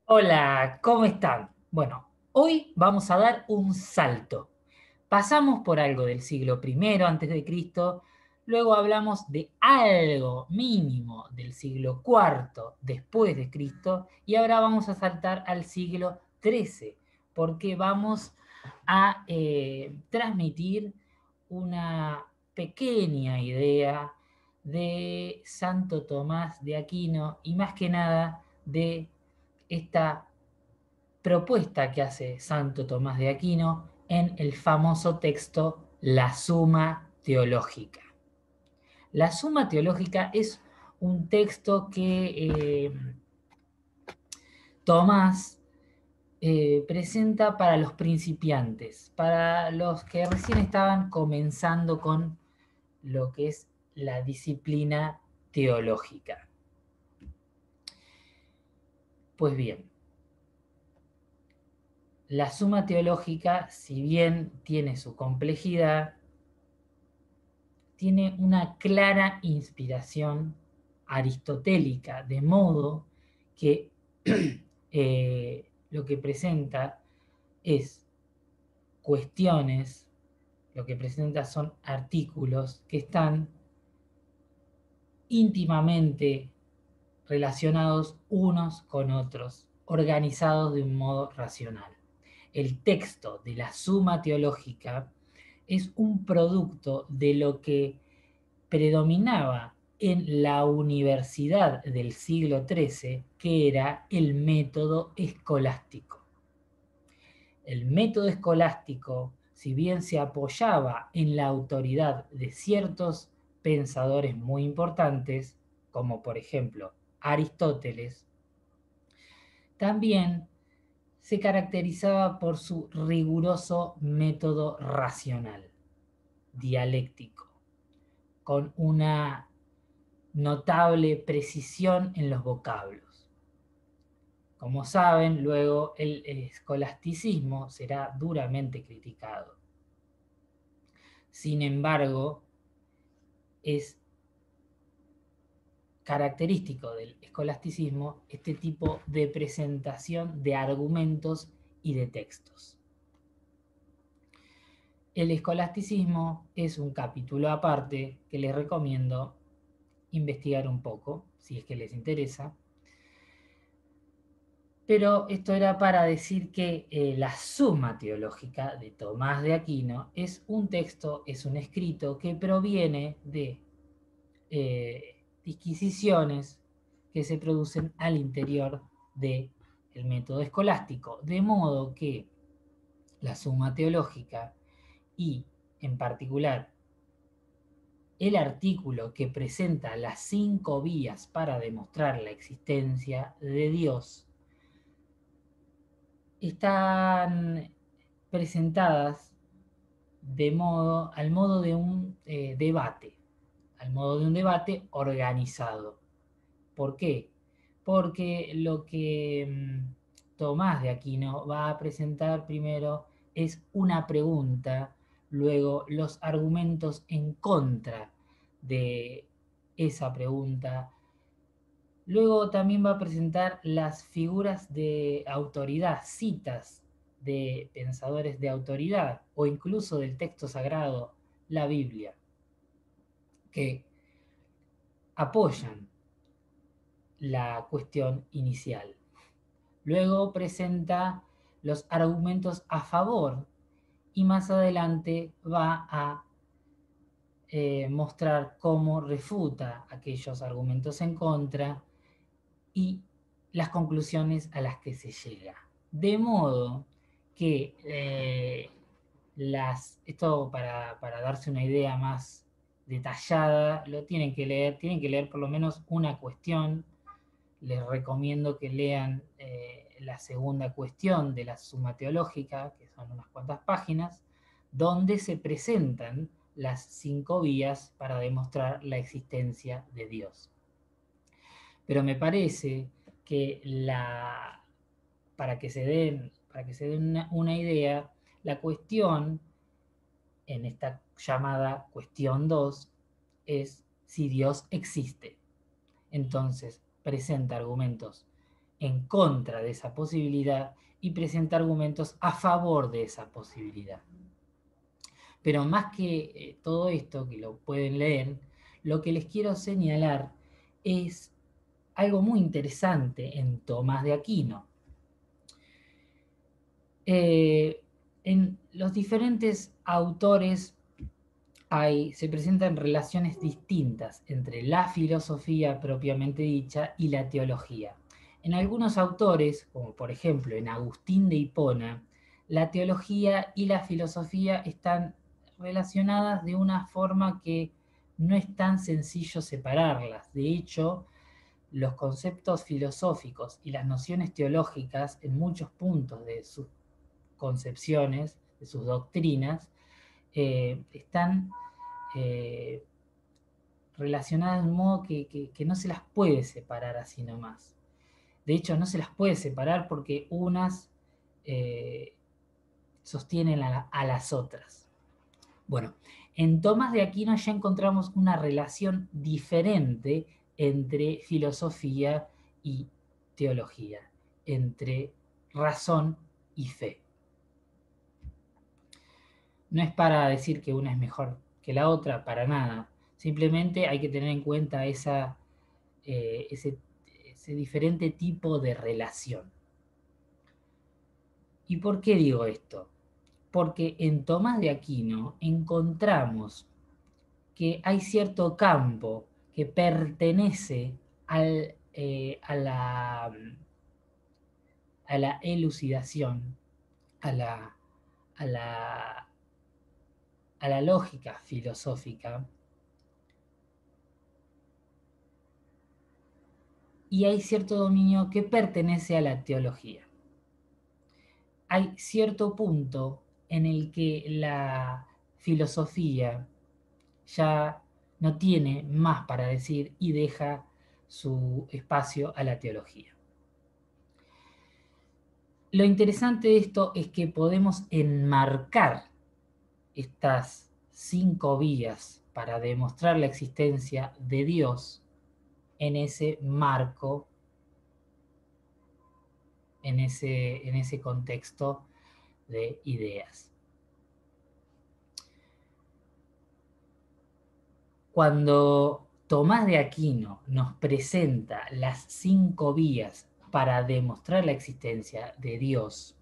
Hola, ¿cómo están? Bueno, hoy vamos a dar un salto. Pasamos por algo del siglo I antes de Cristo, luego hablamos de algo mínimo del siglo IV después de Cristo y ahora vamos a saltar al siglo XIII porque vamos a transmitir una pequeña idea de Santo Tomás de Aquino y más que nada de esta propuesta que hace Santo Tomás de Aquino en el famoso texto La Suma Teológica. La Suma Teológica es un texto que Tomás presenta para los principiantes, para los que recién estaban comenzando con lo que es la disciplina teológica. Pues bien, la Suma Teológica, si bien tiene su complejidad, tiene una clara inspiración aristotélica, de modo que lo que presenta es cuestiones, lo que presenta son artículos que están íntimamente relacionados unos con otros, organizados de un modo racional. El texto de la Suma Teológica es un producto de lo que predominaba en la universidad del siglo XIII, que era el método escolástico. El método escolástico, si bien se apoyaba en la autoridad de ciertos pensadores muy importantes, como por ejemplo Aristóteles, también se caracterizaba por su riguroso método racional, dialéctico, con una notable precisión en los vocablos. Como saben, luego el escolasticismo será duramente criticado. Sin embargo, es característico del escolasticismo este tipo de presentación de argumentos y de textos. El escolasticismo es un capítulo aparte que les recomiendo investigar un poco, si es que les interesa. Pero esto era para decir que la Suma Teológica de Tomás de Aquino es un texto, es un escrito que proviene de disquisiciones que se producen al interior del método escolástico. De modo que la Suma Teológica y en particular el artículo que presenta las 5 vías para demostrar la existencia de Dios están presentadas al modo de un debate, al modo de un debate organizado. ¿Por qué? Porque lo que Tomás de Aquino va a presentar primero es una pregunta, luego los argumentos en contra de esa pregunta. Luego también va a presentar las figuras de autoridad, citas de pensadores de autoridad o incluso del texto sagrado, la Biblia, que apoyan la cuestión inicial. Luego presenta los argumentos a favor y más adelante va a mostrar cómo refuta aquellos argumentos en contra y las conclusiones a las que se llega. De modo que esto para darse una idea más detallada, lo tienen que leer por lo menos una cuestión. Les recomiendo que lean la segunda cuestión de la Suma Teológica, que son unas cuantas páginas, donde se presentan las 5 vías para demostrar la existencia de Dios. Pero me parece que para que se den una idea, la cuestión en esta llamada cuestión 2 es si Dios existe. Entonces, presenta argumentos en contra de esa posibilidad y presenta argumentos a favor de esa posibilidad. Pero más que todo esto, que lo pueden leer, lo que les quiero señalar es algo muy interesante en Tomás de Aquino. En los diferentes autores se presentan relaciones distintas entre la filosofía propiamente dicha y la teología. En algunos autores, como por ejemplo en Agustín de Hipona, la teología y la filosofía están relacionadas de una forma que no es tan sencillo separarlas. De hecho, los conceptos filosóficos y las nociones teológicas en muchos puntos de sus concepciones, de sus doctrinas, están relacionadas de un modo que no se las puede separar así nomás. De hecho, no se las puede separar porque unas sostienen a las otras. Bueno, en Tomás de Aquino ya encontramos una relación diferente entre filosofía y teología, entre razón y fe. No es para decir que una es mejor que la otra, para nada. Simplemente hay que tener en cuenta ese diferente tipo de relación. ¿Y por qué digo esto? Porque en Tomás de Aquino encontramos que hay cierto campo que pertenece a la elucidación, a la, a la, a la lógica filosófica, y hay cierto dominio que pertenece a la teología. Hay cierto punto en el que la filosofía ya no tiene más para decir y deja su espacio a la teología. Lo interesante de esto es que podemos enmarcar estas 5 vías para demostrar la existencia de Dios en ese marco, en ese contexto de ideas. Cuando Tomás de Aquino nos presenta las 5 vías para demostrar la existencia de Dios,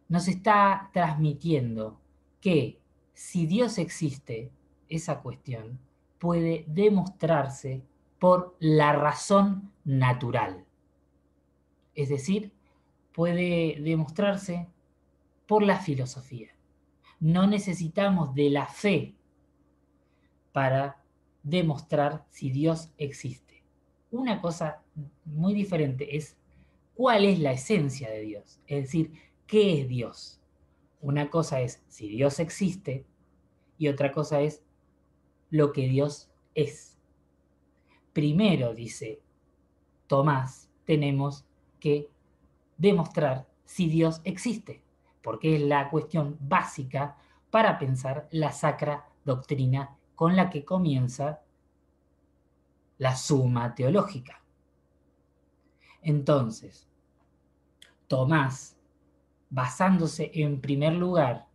nos está transmitiendo que si Dios existe, esa cuestión puede demostrarse por la razón natural. Es decir, puede demostrarse por la filosofía. No necesitamos de la fe para demostrar si Dios existe. Una cosa muy diferente es cuál es la esencia de Dios, es decir, ¿qué es Dios? Una cosa es si Dios existe y otra cosa es lo que Dios es. Primero, dice Tomás, tenemos que demostrar si Dios existe, porque es la cuestión básica para pensar la sacra doctrina con la que comienza la suma teológica. Entonces, Tomás, basándose en primer lugar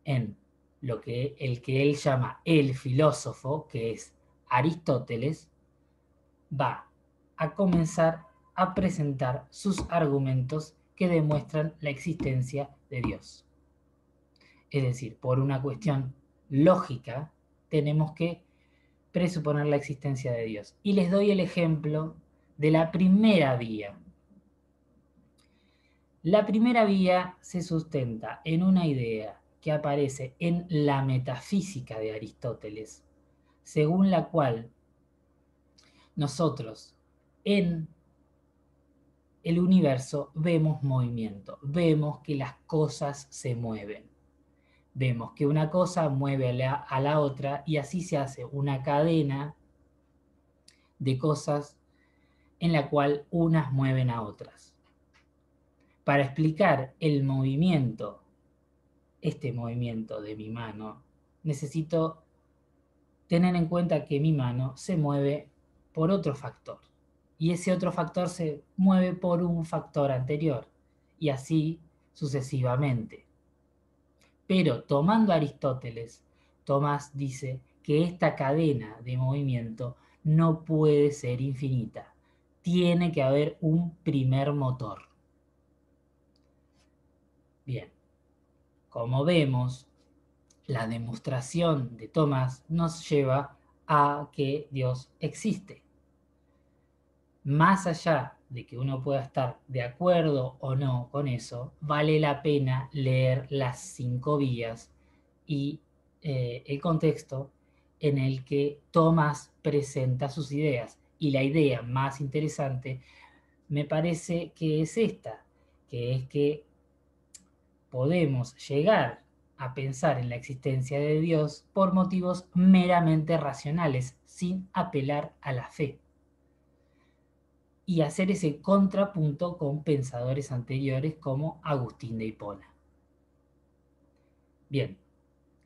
en el que él llama el filósofo, que es Aristóteles, va a comenzar a presentar sus argumentos que demuestran la existencia de Dios. Es decir, por una cuestión lógica, tenemos que presuponer la existencia de Dios. Y les doy el ejemplo de la primera vía. La primera vía se sustenta en una idea que aparece en la metafísica de Aristóteles, según la cual nosotros en el universo vemos movimiento, vemos que las cosas se mueven, vemos que una cosa mueve a la otra y así se hace una cadena de cosas en la cual unas mueven a otras. Para explicar el movimiento, este movimiento de mi mano, necesito tener en cuenta que mi mano se mueve por otro factor. y ese otro factor se mueve por un factor anterior, y así sucesivamente. Pero tomando a Aristóteles, Tomás dice que esta cadena de movimiento no puede ser infinita. Tiene que haber un primer motor. Bien, como vemos, la demostración de Tomás nos lleva a que Dios existe. Más allá de que uno pueda estar de acuerdo o no con eso, vale la pena leer las 5 vías y el contexto en el que Tomás presenta sus ideas. Y la idea más interesante me parece que es esta, que es que podemos llegar a pensar en la existencia de Dios por motivos meramente racionales, sin apelar a la fe, y hacer ese contrapunto con pensadores anteriores como Agustín de Hipona. Bien,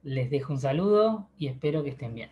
les dejo un saludo y espero que estén bien.